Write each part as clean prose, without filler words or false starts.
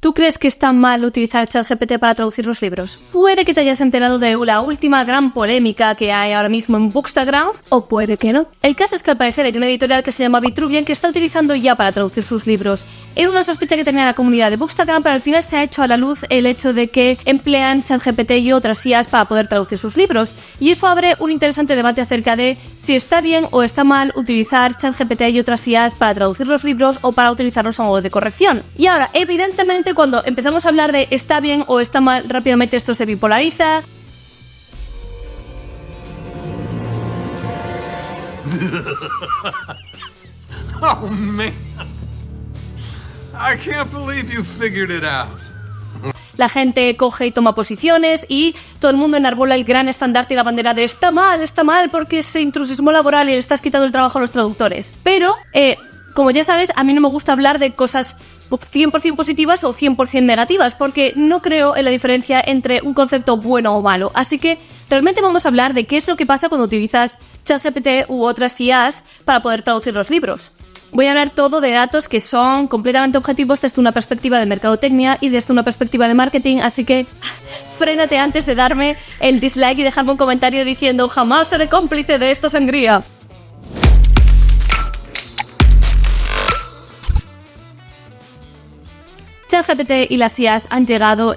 ¿Tú crees que está mal utilizar ChatGPT para traducir los libros? Puede que te hayas enterado de la última gran polémica que hay ahora mismo en Bookstagram, o puede que no. El caso es que al parecer hay una editorial que se llama Vitruvian que está utilizando ya para traducir sus libros. Era una sospecha que tenía la comunidad de Bookstagram, pero al final se ha hecho a la luz el hecho de que emplean ChatGPT y otras IAs para poder traducir sus libros. Y eso abre un interesante debate acerca de si está bien o está mal utilizar ChatGPT y otras IAs para traducir los libros o para utilizarlos a modo de corrección. Y ahora, evidentemente, cuando empezamos a hablar de está bien o está mal, rápidamente esto se bipolariza. Oh man, I can't believe you figured it out. La gente coge y toma posiciones y todo el mundo enarbola el gran estandarte y la bandera de está mal porque es intrusismo laboral y le estás quitando el trabajo a los traductores. Pero, como ya sabes, a mí no me gusta hablar de cosas 100% positivas o 100% negativas, porque no creo en la diferencia entre un concepto bueno o malo. Así que realmente vamos a hablar de qué es lo que pasa cuando utilizas ChatGPT u otras IAs para poder traducir los libros. Voy a hablar todo de datos que son completamente objetivos desde una perspectiva de mercadotecnia y desde una perspectiva de marketing, así que frénate antes de darme el dislike y dejarme un comentario diciendo jamás seré cómplice de esta sangría. ChatGPT y las IAs han llegado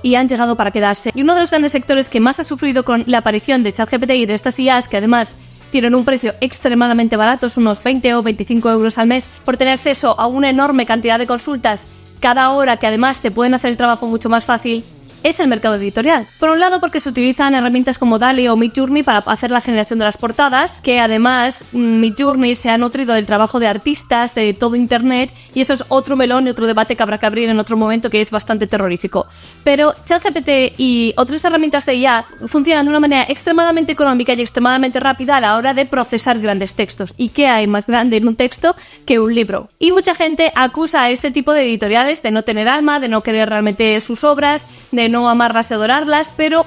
para quedarse, y uno de los grandes sectores que más ha sufrido con la aparición de ChatGPT y de estas IAs, que además tienen un precio extremadamente barato, unos 20 o 25 euros al mes, por tener acceso a una enorme cantidad de consultas cada hora que además te pueden hacer el trabajo mucho más fácil, es el mercado editorial. Por un lado, porque se utilizan herramientas como DALL-E o Midjourney para hacer la generación de las portadas, que además Midjourney se ha nutrido del trabajo de artistas de todo internet, y eso es otro melón y otro debate que habrá que abrir en otro momento, que es bastante terrorífico. Pero ChatGPT y otras herramientas de IA funcionan de una manera extremadamente económica y extremadamente rápida a la hora de procesar grandes textos. ¿Y qué hay más grande en un texto que un libro? Y mucha gente acusa a este tipo de editoriales de no tener alma, de no querer realmente sus obras, de no amarlas y adorarlas, pero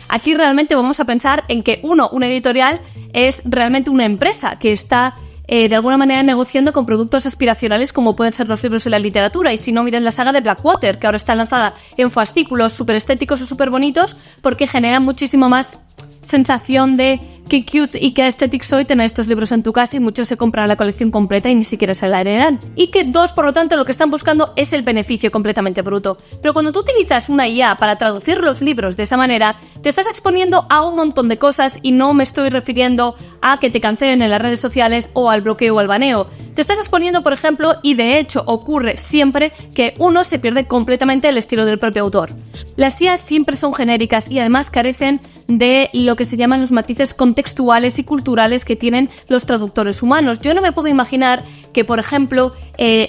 aquí realmente vamos a pensar en que una editorial es realmente una empresa que está de alguna manera negociando con productos aspiracionales como pueden ser los libros y la literatura. Y si no, miren la saga de Blackwater, que ahora está lanzada en fascículos súper estéticos o súper bonitos, porque generan muchísimo más sensación de qué cute y qué aesthetic soy tener estos libros en tu casa, y muchos se compran la colección completa y ni siquiera se la heredan. Y que por lo tanto, lo que están buscando es el beneficio completamente bruto. Pero cuando tú utilizas una IA para traducir los libros de esa manera, te estás exponiendo a un montón de cosas, y no me estoy refiriendo a que te cancelen en las redes sociales o al bloqueo o al baneo. Te estás exponiendo, por ejemplo, y de hecho ocurre siempre, que uno se pierde completamente el estilo del propio autor. Las IAs siempre son genéricas y además carecen de lo que se llaman los matices contextuales y culturales que tienen los traductores humanos. Yo no me puedo imaginar que, por ejemplo,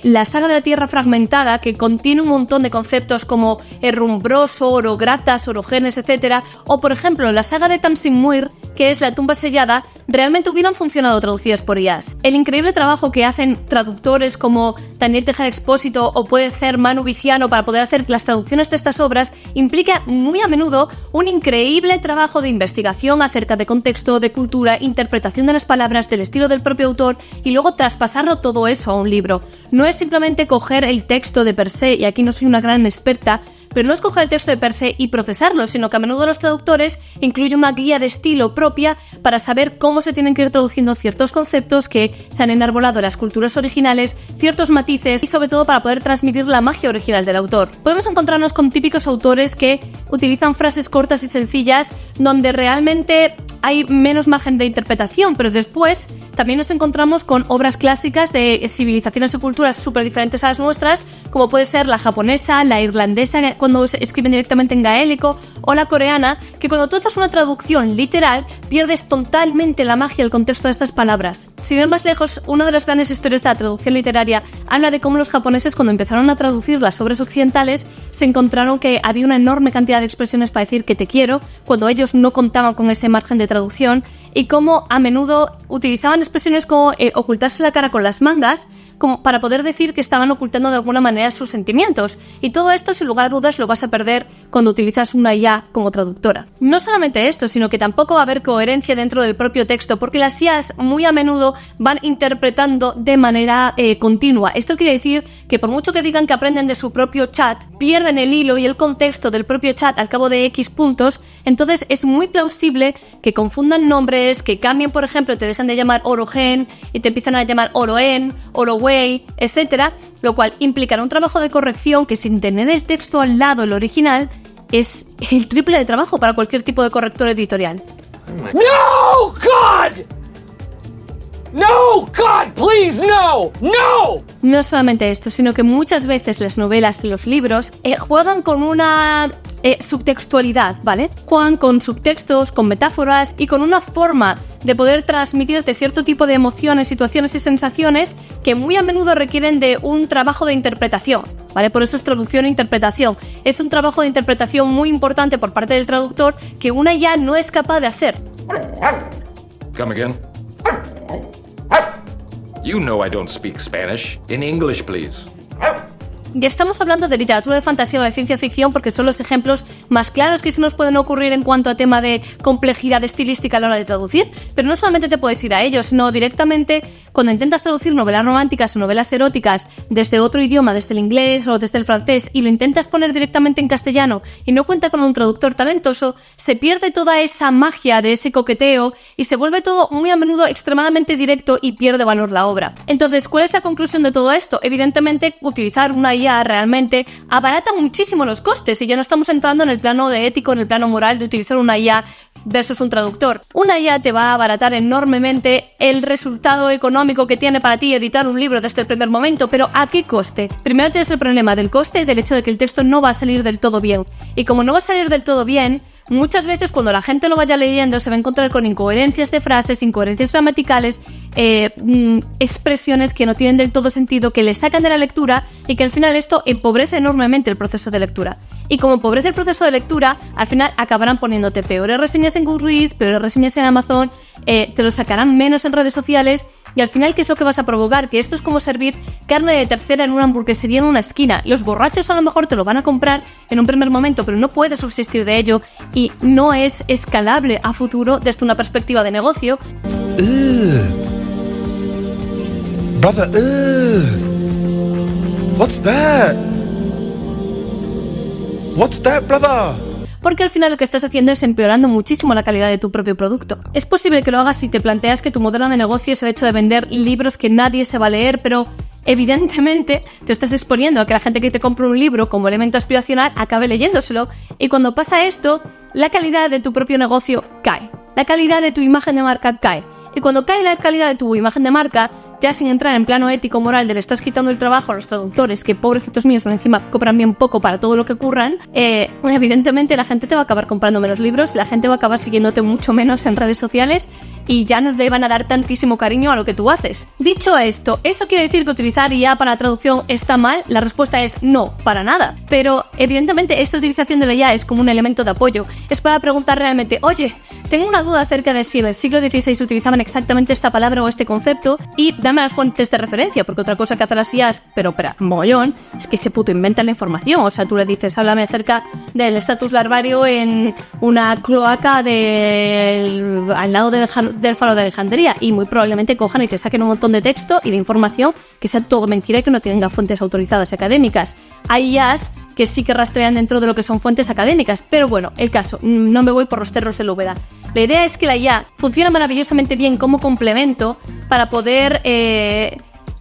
la saga de la Tierra Fragmentada, que contiene un montón de conceptos como herrumbroso, orogratas, orogenes, etc., o por ejemplo la saga de Tamsin Muir, que es La tumba sellada, realmente hubieran funcionado traducidas por IAs. El increíble trabajo que hacen traductores como Daniel Tejera Expósito o puede ser Manu Viciano para poder hacer las traducciones de estas obras implica muy a menudo un increíble trabajo de investigación acerca de contexto, de cultura, interpretación de las palabras, del estilo del propio autor, y luego traspasarlo todo eso a un libro. No es simplemente coger el texto de per se, y aquí no soy una gran experta, pero no es coger el texto de per se y procesarlo, sino que a menudo los traductores incluyen una guía de estilo propia para saber cómo se tienen que ir traduciendo ciertos conceptos que se han enarbolado en las culturas originales, ciertos matices y sobre todo para poder transmitir la magia original del autor. Podemos encontrarnos con típicos autores que utilizan frases cortas y sencillas donde realmente hay menos margen de interpretación, pero después también nos encontramos con obras clásicas de civilizaciones y culturas súper diferentes a las nuestras, como puede ser la japonesa, la irlandesa, cuando se escriben directamente en gaélico, o la coreana, que cuando tú haces una traducción literal pierdes totalmente la magia y el contexto de estas palabras. Sin ir más lejos, una de las grandes historias de la traducción literaria habla de cómo los japoneses, cuando empezaron a traducir las obras occidentales, se encontraron que había una enorme cantidad de expresiones para decir que te quiero, cuando ellos no contaban con ese margen de traducción, y cómo a menudo utilizaban expresiones como ocultarse la cara con las mangas, como para poder decir que estaban ocultando de alguna manera sus sentimientos. Y todo esto, sin lugar a dudas, lo vas a perder cuando utilizas una IA como traductora. No solamente esto, sino que tampoco va a haber coherencia dentro del propio texto, porque las IAs muy a menudo van interpretando de manera continua. Esto quiere decir que por mucho que digan que aprenden de su propio chat, pierden el hilo y el contexto del propio chat al cabo de X puntos. Entonces es muy plausible que confundan nombres, que cambien, por ejemplo, te dejan de llamar Orogen y te empiezan a llamar Oroen, Orowei, etcétera, lo cual implicará un trabajo de corrección que, sin tener el texto al lado, el original, es el triple de trabajo para cualquier tipo de corrector editorial. No, God! No, God, please, no! ¡No! No solamente esto, sino que muchas veces las novelas y los libros juegan con una subtextualidad, ¿vale? Juegan con subtextos, con metáforas y con una forma de poder transmitirte cierto tipo de emociones, situaciones y sensaciones que muy a menudo requieren de un trabajo de interpretación, ¿vale? Por eso es traducción e interpretación. Es un trabajo de interpretación muy importante por parte del traductor que una ya no es capaz de hacer. Come again? You know I don't speak Spanish. In English, please. Ya estamos hablando de literatura de fantasía o de ciencia ficción porque son los ejemplos más claros que se nos pueden ocurrir en cuanto a tema de complejidad estilística a la hora de traducir, pero no solamente te puedes ir a ellos, sino directamente cuando intentas traducir novelas románticas o novelas eróticas desde otro idioma, desde el inglés o desde el francés, y lo intentas poner directamente en castellano y no cuenta con un traductor talentoso, se pierde toda esa magia de ese coqueteo y se vuelve todo muy a menudo extremadamente directo y pierde valor la obra. Entonces, ¿cuál es la conclusión de todo esto? Evidentemente, utilizar una IA realmente abarata muchísimo los costes y ya no estamos entrando en el plano de ético, en el plano moral de utilizar una IA versus un traductor. Una IA te va a abaratar enormemente el resultado económico que tiene para ti editar un libro desde el primer momento, pero ¿a qué coste? Primero tienes el problema del coste y del hecho de que el texto no va a salir del todo bien. Y como no va a salir del todo bien, muchas veces cuando la gente lo vaya leyendo se va a encontrar con incoherencias de frases, incoherencias gramaticales, expresiones que no tienen del todo sentido, que le sacan de la lectura y que al final esto empobrece enormemente el proceso de lectura. Y como empobrece el proceso de lectura, al final acabarán poniéndote peores reseñas en Goodreads, peores reseñas en Amazon, te lo sacarán menos en redes sociales y al final, ¿qué es lo que vas a provocar? Que esto es como servir carne de tercera en una hamburguesería en una esquina. Los borrachos a lo mejor te lo van a comprar en un primer momento, pero no puedes subsistir de ello y no es escalable a futuro desde una perspectiva de negocio. Brother, what's that? What's that, brother? Porque al final lo que estás haciendo es empeorando muchísimo la calidad de tu propio producto. Es posible que lo hagas si te planteas que tu modelo de negocio es el hecho de vender libros que nadie se va a leer, pero evidentemente te estás exponiendo a que la gente que te compra un libro como elemento aspiracional acabe leyéndoselo, y cuando pasa esto, la calidad de tu propio negocio cae. La calidad de tu imagen de marca cae. Y cuando cae la calidad de tu imagen de marca, ya sin entrar en plano ético-moral de le estás quitando el trabajo a los traductores, que pobrecitos míos encima cobran bien poco para todo lo que curran, evidentemente la gente te va a acabar comprando menos libros, la gente va a acabar siguiéndote mucho menos en redes sociales y ya no le van a dar tantísimo cariño a lo que tú haces. Dicho esto, ¿eso quiere decir que utilizar IA para la traducción está mal? La respuesta es no, para nada. Pero evidentemente esta utilización de la IA es como un elemento de apoyo. Es para preguntar realmente, oye, tengo una duda acerca de si en el siglo XVI utilizaban exactamente esta palabra o este concepto y dame las fuentes de referencia, porque otra cosa que hacen las IAs, pero mogollón, es que se puto inventan la información. O sea, tú le dices, háblame acerca del estatus larvario en una cloaca al lado del faro de Alejandría y muy probablemente cojan y te saquen un montón de texto y de información que sea todo mentira y que no tenga fuentes autorizadas académicas. Hay IAs que sí que rastrean dentro de lo que son fuentes académicas, pero bueno, el caso, no me voy por los cerros de Úbeda. La idea es que la IA funciona maravillosamente bien como complemento para poder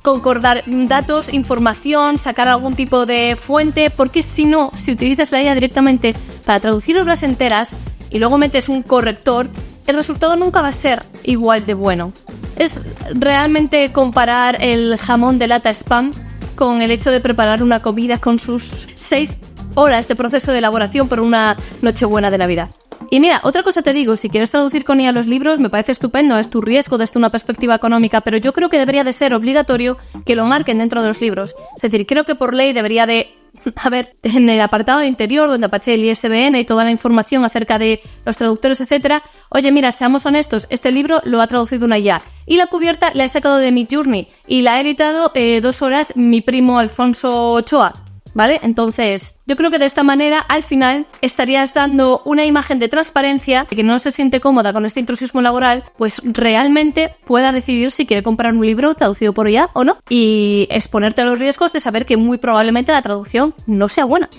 concordar datos, información, sacar algún tipo de fuente, porque si no, si utilizas la IA directamente para traducir obras enteras y luego metes un corrector, el resultado nunca va a ser igual de bueno. Es realmente comparar el jamón de lata Spam con el hecho de preparar una comida con sus 6 horas de proceso de elaboración por una Nochebuena de Navidad. Y mira, otra cosa te digo, si quieres traducir con IA los libros, me parece estupendo, es tu riesgo desde una perspectiva económica, pero yo creo que debería de ser obligatorio que lo marquen dentro de los libros. Es decir, creo que por ley debería de a ver, en el apartado interior donde aparece el ISBN y toda la información acerca de los traductores, etcétera, oye, mira, seamos honestos, este libro lo ha traducido una IA. Y la cubierta la he sacado de Midjourney y la ha editado 2 horas mi primo Alfonso Ochoa. ¿Vale? Entonces, yo creo que de esta manera, al final, estarías dando una imagen de transparencia de que no se siente cómoda con este intrusismo laboral, pues realmente pueda decidir si quiere comprar un libro traducido por IA o no. Y exponerte a los riesgos de saber que muy probablemente la traducción no sea buena.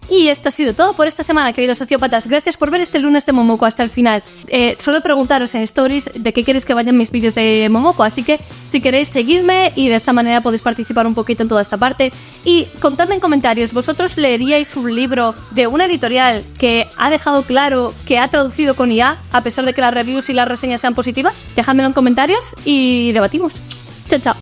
Y esto ha sido todo por esta semana, queridos sociópatas. Gracias por ver este lunes de Momoko hasta el final. Suelo preguntaros en stories de qué queréis que vayan mis vídeos de Momoko, así que si queréis seguidme y de esta manera podéis participar un poquito en toda esta parte. Y contadme en comentarios, ¿vosotros leeríais un libro de una editorial que ha dejado claro que ha traducido con IA, a pesar de que las reviews y las reseñas sean positivas? Dejádmelo en comentarios y debatimos. Chao, chao.